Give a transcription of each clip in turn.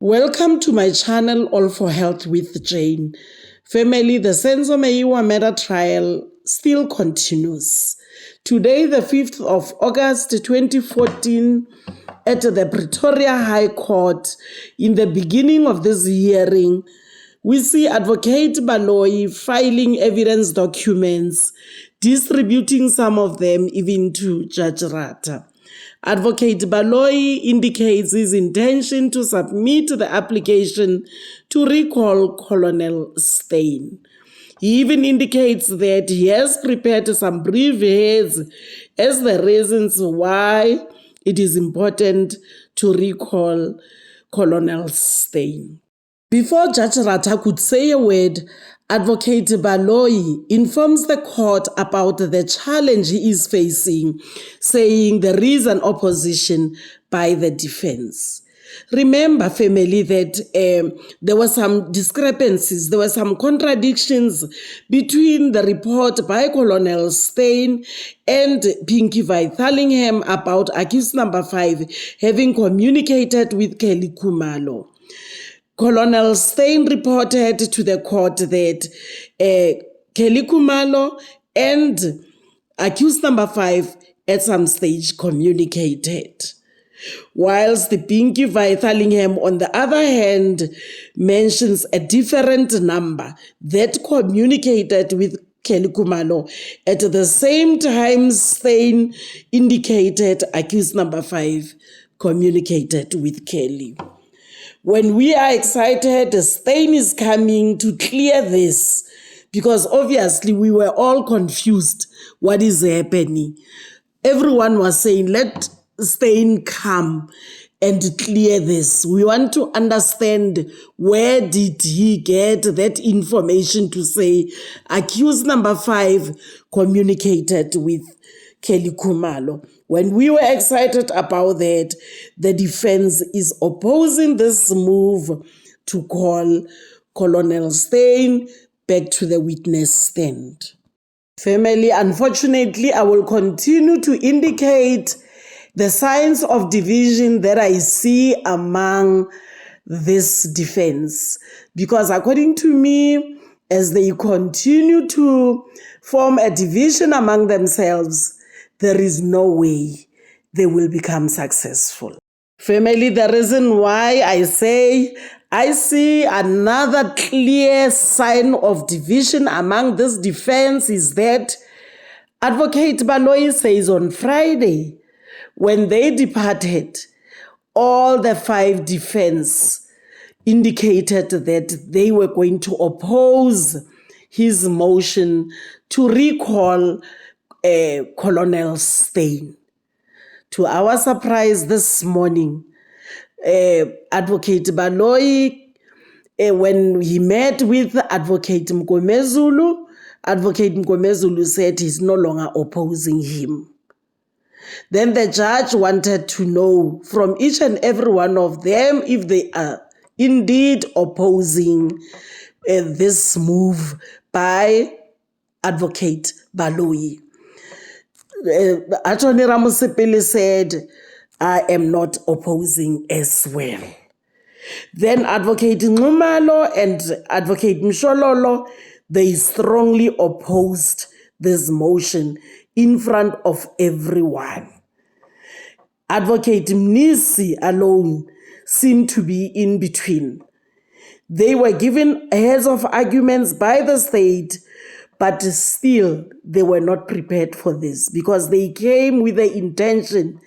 Welcome to my channel, All for Health with Jane. Family, the Senzo Meyiwa Trial still continues. Today, the 5th of August 2014, at the Pretoria High Court, in the beginning of this hearing, we see Advocate Baloyi filing evidence documents, distributing some of them even to Judge Rata. Advocate Baloyi indicates his intention to submit the application to recall Colonel Steyn. He even indicates that he has prepared some brief heads as the reasons why it is important to recall Colonel Steyn. Before Judge Rata could say a word, Advocate Baloyi informs the court about the challenge he is facing, saying there is an opposition by the defense. Remember, family, that there were some discrepancies, there were some contradictions between the report by Colonel Steyn and Pinky Vaithalingham about accused number 5 having communicated with Kelly Khumalo. Colonel Steyn reported to the court that Kelly Khumalo and accused number 5 at some stage communicated. Whilst the Pinky Vaithalingham, on the other hand, mentions a different number that communicated with Kelly Khumalo. At the same time, Steyn indicated accused number 5 communicated with Kelly. When we are excited, Steyn is coming to clear this, because obviously we were all confused what is happening. Everyone was saying, let Steyn come and clear this. We want to understand, where did he get that information to say accused number 5 communicated with Kelly Khumalo. When we were excited about that, the defense is opposing this move to call Colonel Steyn back to the witness stand. Family, unfortunately, I will continue to indicate the signs of division that I see among this defense, because according to me, as they continue to form a division among themselves, there is no way they will become successful. Family, the reason why I say I see another clear sign of division among this defense is that Advocate Baloyi says on Friday, when they departed, all the 5 defense indicated that they were going to oppose his motion to recall Colonel Steyn. To our surprise this morning, Advocate Baloyi, when he met with Advocate Mgomezulu, Advocate Mgomezulu said he's no longer opposing him. Then the judge wanted to know from each and every one of them if they are indeed opposing this move by Advocate Baloyi. Attorney Ramusipili said, I am not opposing as well. Then Advocate Khumalo and Advocate Mshololo, they strongly opposed this motion in front of everyone. Advocate Mnisi alone seemed to be in between. They were given heads of arguments by the state, but still they were not prepared for this, because they came with the intention,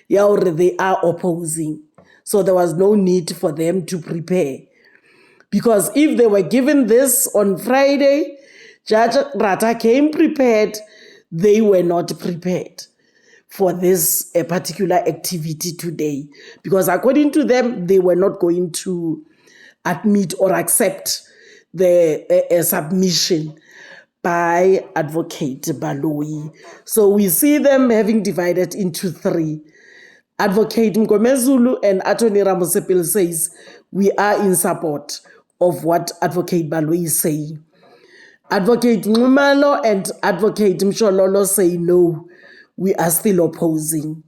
they are opposing. So there was no need for them to prepare. Because if they were given this on Friday, Judge Rata came prepared, they were not prepared for this particular activity today. Because according to them, they were not going to admit or accept the submission by Advocate Baloyi. So we see them having divided into 3. Advocate Mgomezulu and Attorney Ramusipil says, we are in support of what Advocate Baloyi is saying. Advocate Khumalo and Advocate Mshololo say, no, we are still opposing.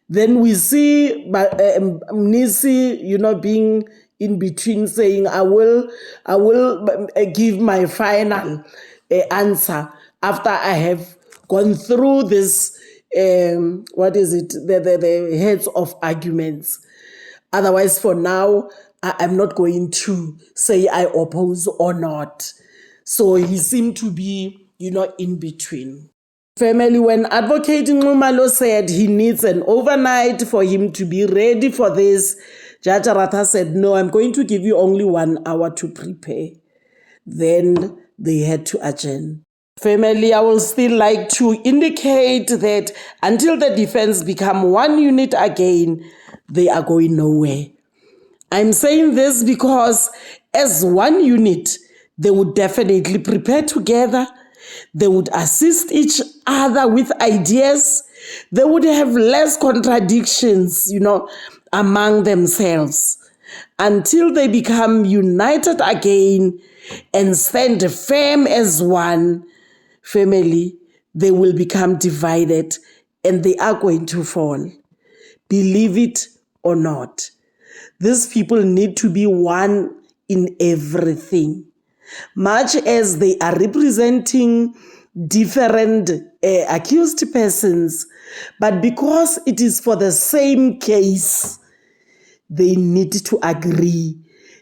Then we see Mnisi, being in between saying, I will give my final answer after I have gone through this, the heads of arguments. Otherwise, for now, I'm not going to say I oppose or not. So he seemed to be, in between. Family, when Advocate Nxumalo said he needs an overnight for him to be ready for this, Judge Aratha said, no, I'm going to give you only 1 hour to prepare. Then they had to adjourn. Family, I will still like to indicate that until the defense become one unit again, they are going nowhere. I'm saying this because as one unit, they would definitely prepare together. They would assist each other with ideas. They would have less contradictions, among themselves until they become united again and stand firm as one family. They will become divided and they are going to fall. Believe it or not. These people need to be one in everything. Much as they are representing different accused persons, but because it is for the same case, they need to agree.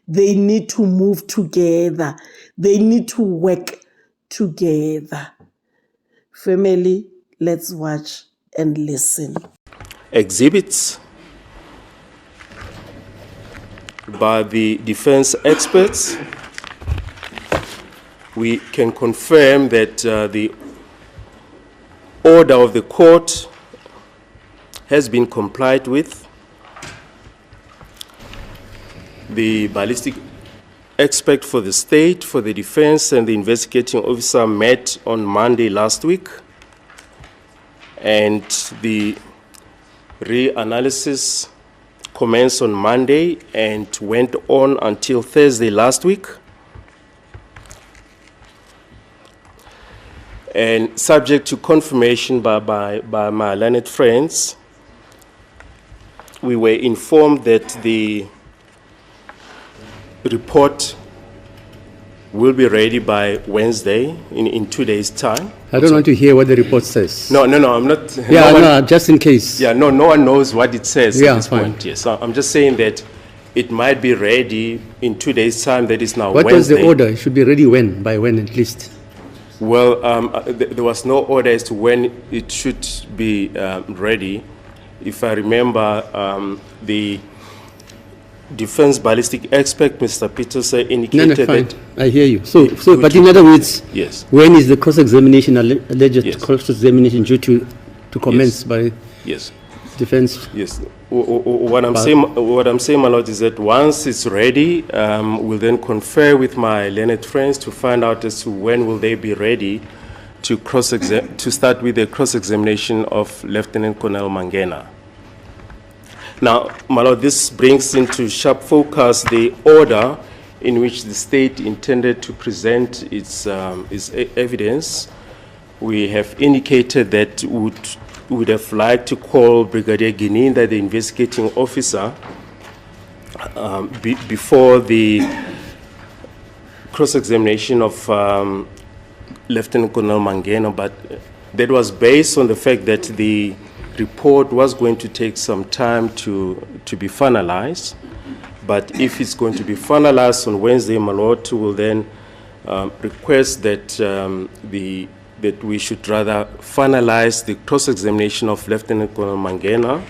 They need to move together. They need to work together. Family, let's watch and listen. Exhibits by the defense experts. We can confirm that the order of the court has been complied with. The ballistic expert for the state, for the defense, and the investigating officer met on Monday last week, and the reanalysis commenced on Monday and went on until Thursday last week. And subject to confirmation by my learned friends, we were informed that the report will be ready by Wednesday in 2 days' time. I don't want to hear what the report says. No, I'm not. Yeah, no, just in case. Yeah, no one knows what it says at this fine. point. Yes, so I'm just saying that it might be ready in 2 days' time. That is now what Wednesday. Was the order? It should be ready when? By when at least? Well, there was no order as to when it should be ready. If I remember, the defense ballistic expert, Mr. Peterson, indicated that... I hear you. So, but in other words, yes. When is the cross-examination, alleged cross-examination due to commence by defense? Yes. What I'm saying, my lord, is that once it's ready, we'll then confer with my learned friends to find out as to when will they be ready to start with the cross-examination of Lieutenant Colonel Mangena. Now, my lord, this brings into sharp focus the order in which the state intended to present its evidence. We have indicated that would have liked to call Brigadier Gininda, the investigating officer, before the cross-examination of Lieutenant Colonel Mangena, but that was based on the fact that the report was going to take some time to be finalized. But if it's going to be finalized on Wednesday, my lord, will then request that that we should rather finalize the cross-examination of Lieutenant Colonel Mangena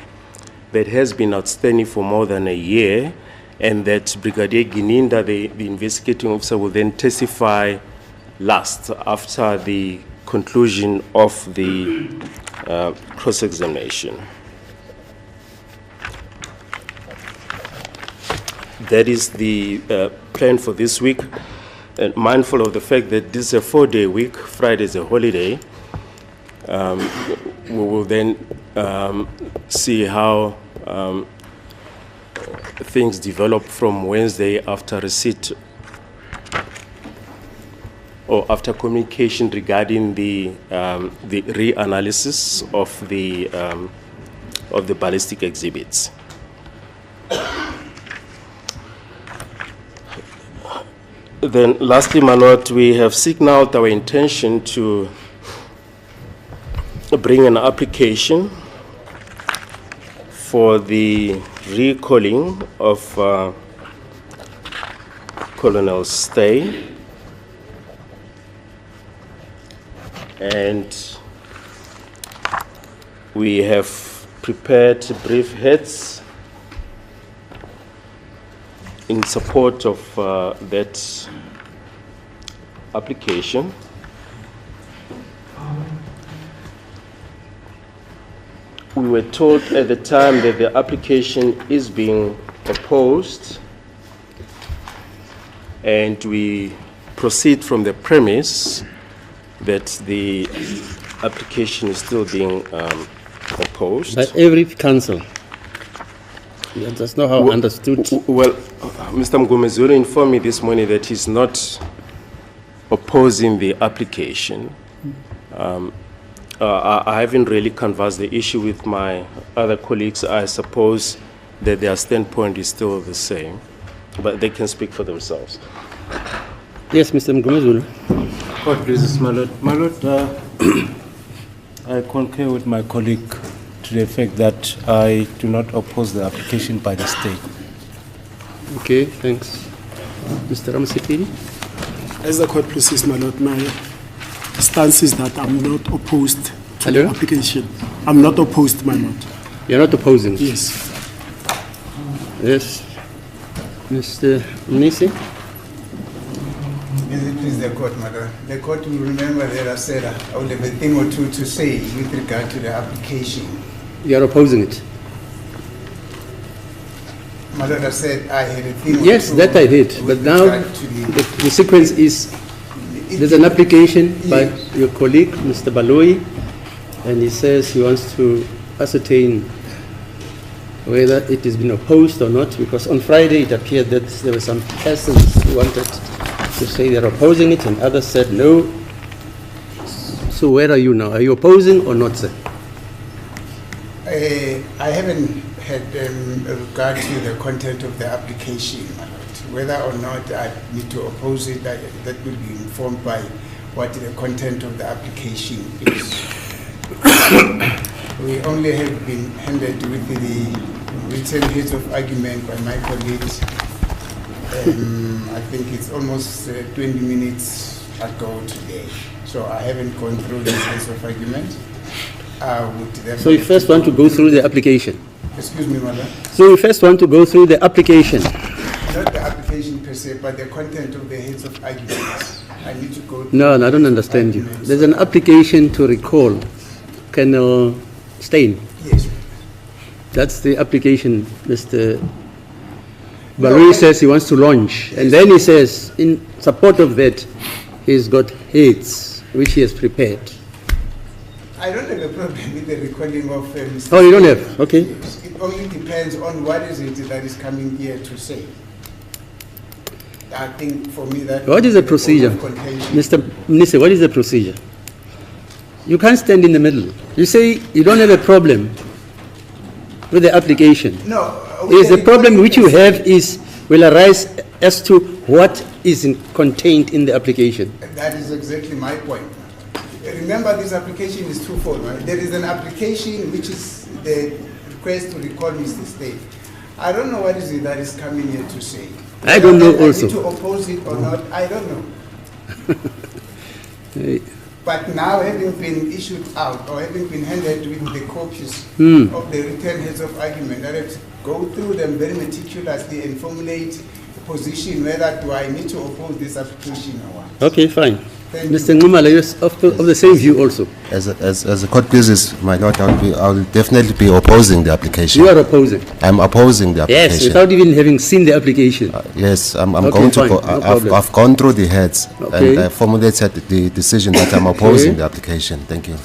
that has been outstanding for more than a year, and that Brigadier Gininda, the investigating officer, will then testify last after the conclusion of the cross-examination. That is the plan for this week. And mindful of the fact that this is a 4-day week, Friday is a holiday, we will then see how things develop from Wednesday after receipt or after communication regarding the reanalysis of the ballistic exhibits. Then lastly, my lord, we have signaled our intention to bring an application for the recalling of Colonel Steyn, and we have prepared brief heads in support of that application. We were told at the time that the application is being opposed, and we proceed from the premise that the application is still being opposed. By every council. That's not how understood. Well, Mr. Mgumezulu informed me this morning that he's not opposing the application. I haven't really canvassed the issue with my other colleagues. I suppose that their standpoint is still the same, but they can speak for themselves. Yes, Mr. Mgumezulu. Court pleases, my lord. My lord, I concur with my colleague to the fact that I do not oppose the application by the state. Okay, thanks. Mr. Ramsipiri? As the court pleases, my lord, my stance is that I'm not opposed to the application. I'm not opposed, my lord. You're not opposing? Yes. Yes. Mr. Nisi? Please, the court, madam. The court will remember that I said I will have a thing or two to say with regard to the application. You are opposing it? Madam, I said I had a thing or yes, two. That I did. But now the sequence is there's an application by your colleague, Mr. Baloyi, and he says he wants to ascertain whether it has been opposed or not, because on Friday it appeared that there were some persons who wanted to say they're opposing it and others said no. So where are you now? Are you opposing or not, sir? I haven't had regard to the content of the application. Whether or not I need to oppose it, that will be informed by what the content of the application is. We only have been handed with the written heads of argument by my colleagues. I think it's almost 20 minutes ago today. So I haven't gone through the heads of argument. So you first want to go through the application? Excuse me, madam? So you first want to go through the application? Not the application per se, but the content of the heads of arguments. I need to go through. No, I don't understand you. There's an application to recall Colonel Steyn. Yes. That's the application Mr. Baloyi says he wants to launch. And then he says, in support of that, he's got heads, which he has prepared. I don't have a problem with the recalling of Mr. Oh, you don't have? Okay. Yes. It only depends on what is it that is coming here to say. I think for me that... What is the procedure? Mr. Nise, what is the procedure? You can't stand in the middle. You say you don't have a problem with the application. No. Is the problem which you have will arise as to what is contained in the application. That is exactly my point. Remember, this application is twofold, right? There is an application which is the request to recall Mr. Steyn. I don't know what is it that is coming here to say. I don't know also. To oppose it or not, I don't know. Hey. But now, having been issued out or having been handed with the copies of the written heads of argument, I have to go through them very meticulously and formulate a position whether do I need to oppose this application or what. Okay, fine. Mr. Ngumala, you're of the same view also. As the court pleases, my lord, I'll definitely be opposing the application. You are opposing? I'm opposing the application. Yes, without even having seen the application. Yes, I'm okay, going to fine, go. I've gone through the heads okay. and I formulated the decision that I'm opposing the application. Thank you.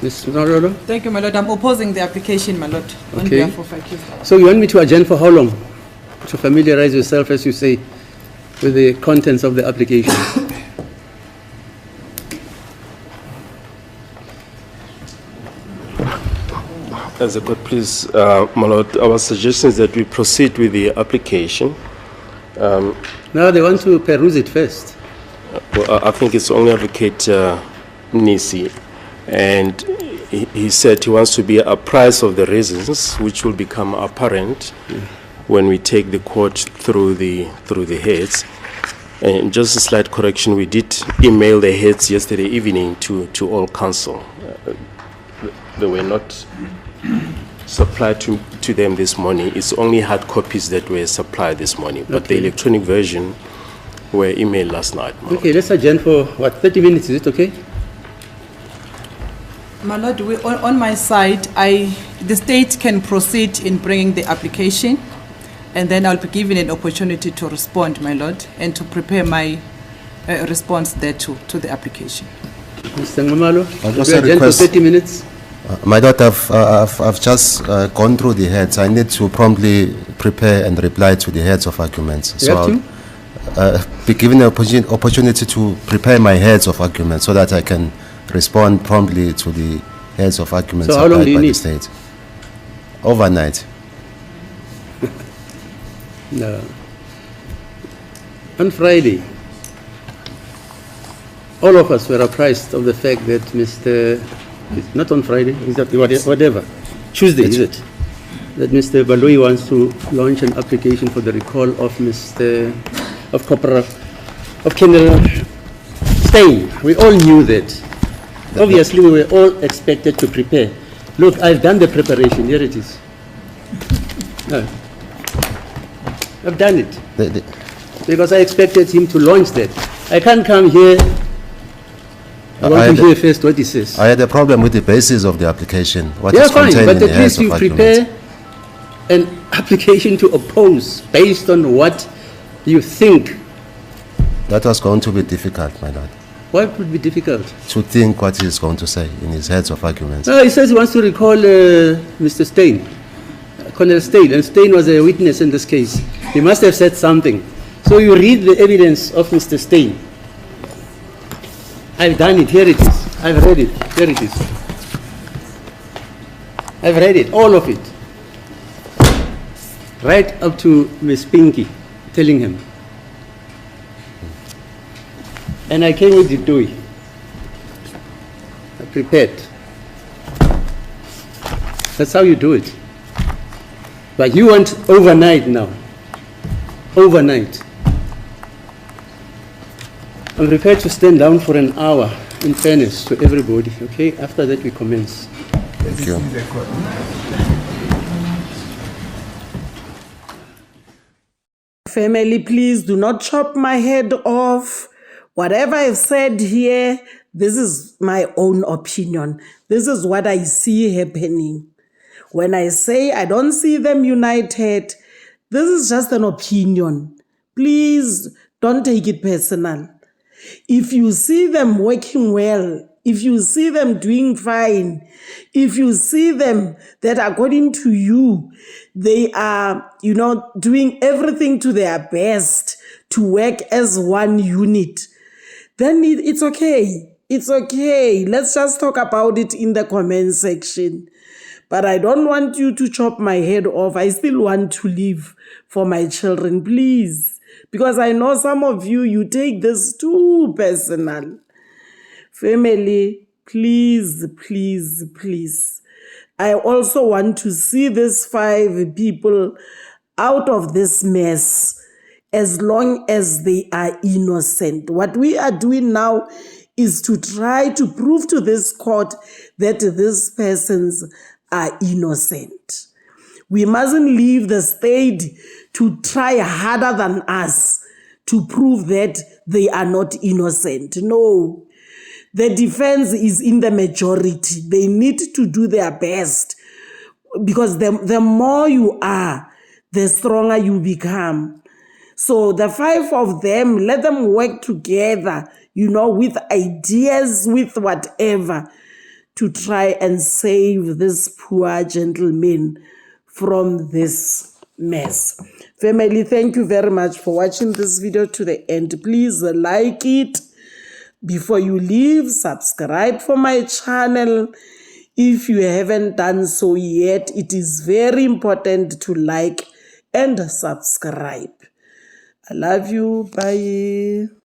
Ms. Narolo? Thank you, my lord. I'm opposing the application, my lord, on behalf of IQ. So you want me to adjourn for how long? To familiarize yourself, as you say, with the contents of the application. As a court, please, my lord, our suggestion is that we proceed with the application Now they want to peruse it first. Well, I think it's only Advocate Nisi, and he said he wants to be apprised of the reasons, which will become apparent when we take the court through the heads. And just a slight correction, we did email the heads yesterday evening to all counsel. They were not supplied to them this morning. It's only hard copies that were supplied this morning, but the electronic version were emailed last night. Okay, let's adjourn for, 30 minutes, is it okay? My Lord, on my side, the state can proceed in bringing the application, and then I'll be given an opportunity to respond, my Lord, and to prepare my response thereto to the application. Mr. Ngumalo, just we a adjourn for request. 30 minutes. My daughter, I've just gone through the heads. I need to promptly prepare and reply to the heads of arguments. You have to? I'll be given the opportunity to prepare my heads of arguments so that I can respond promptly to the heads of arguments So how long applied do you by the need? state. Overnight. No. On Friday, all of us were apprised of the fact that not on Friday, is that whatever, Tuesday, is it? That Mr. Baloyi wants to launch an application for the recall of Colonel Steyn. We all knew that. Obviously, we were all expected to prepare. Look, I've done the preparation. Here it is. No. I've done it. Because I expected him to launch that. I can't come here. I want to hear first what he says. I had a problem with the basis of the application. What Yeah, is fine, contained but in at the heads least you of arguments. prepare an application to oppose based on what you think. That was going to be difficult, my lord. Why would it be difficult? To think what he's going to say in his heads of arguments. No, he says he wants to recall Mr. Steyn, Colonel Steyn, and Steyn was a witness in this case. He must have said something. So you read the evidence of Mr. Steyn. I've done it, here it is. I've read it, here it is. I've read it, all of it. Right up to Miss Pinky, telling him. And I came with the DOI. I prepared. That's how you do it. But you want overnight now. Overnight. I'm prepared to stand down for an hour, in fairness to everybody, okay? After that, we commence. Thank you. Family, please do not chop my head off. Whatever I've said here, this is my own opinion. This is what I see happening. When I say I don't see them united, this is just an opinion. Please don't take it personal. If you see them working well, if you see them doing fine, if you see them that according to you, they are, doing everything to their best to work as one unit, then it's okay. It's okay. Let's just talk about it in the comment section. But I don't want you to chop my head off. I still want to live for my children, please. Because I know some of you take this too personal. Family, please, please, please. I also want to see these 5 people out of this mess as long as they are innocent. What we are doing now is to try to prove to this court that these persons are innocent. We mustn't leave the state to try harder than us to prove that they are not innocent. No. The defense is in the majority. They need to do their best because the more you are, the stronger you become. So the 5 of them, let them work together, with ideas, with whatever, to try and save this poor gentleman from this mess. Family, thank you very much for watching this video to the end. Please like it. Before you leave, subscribe for my channel. If you haven't done so yet, it is very important to like and subscribe. I love you. Bye.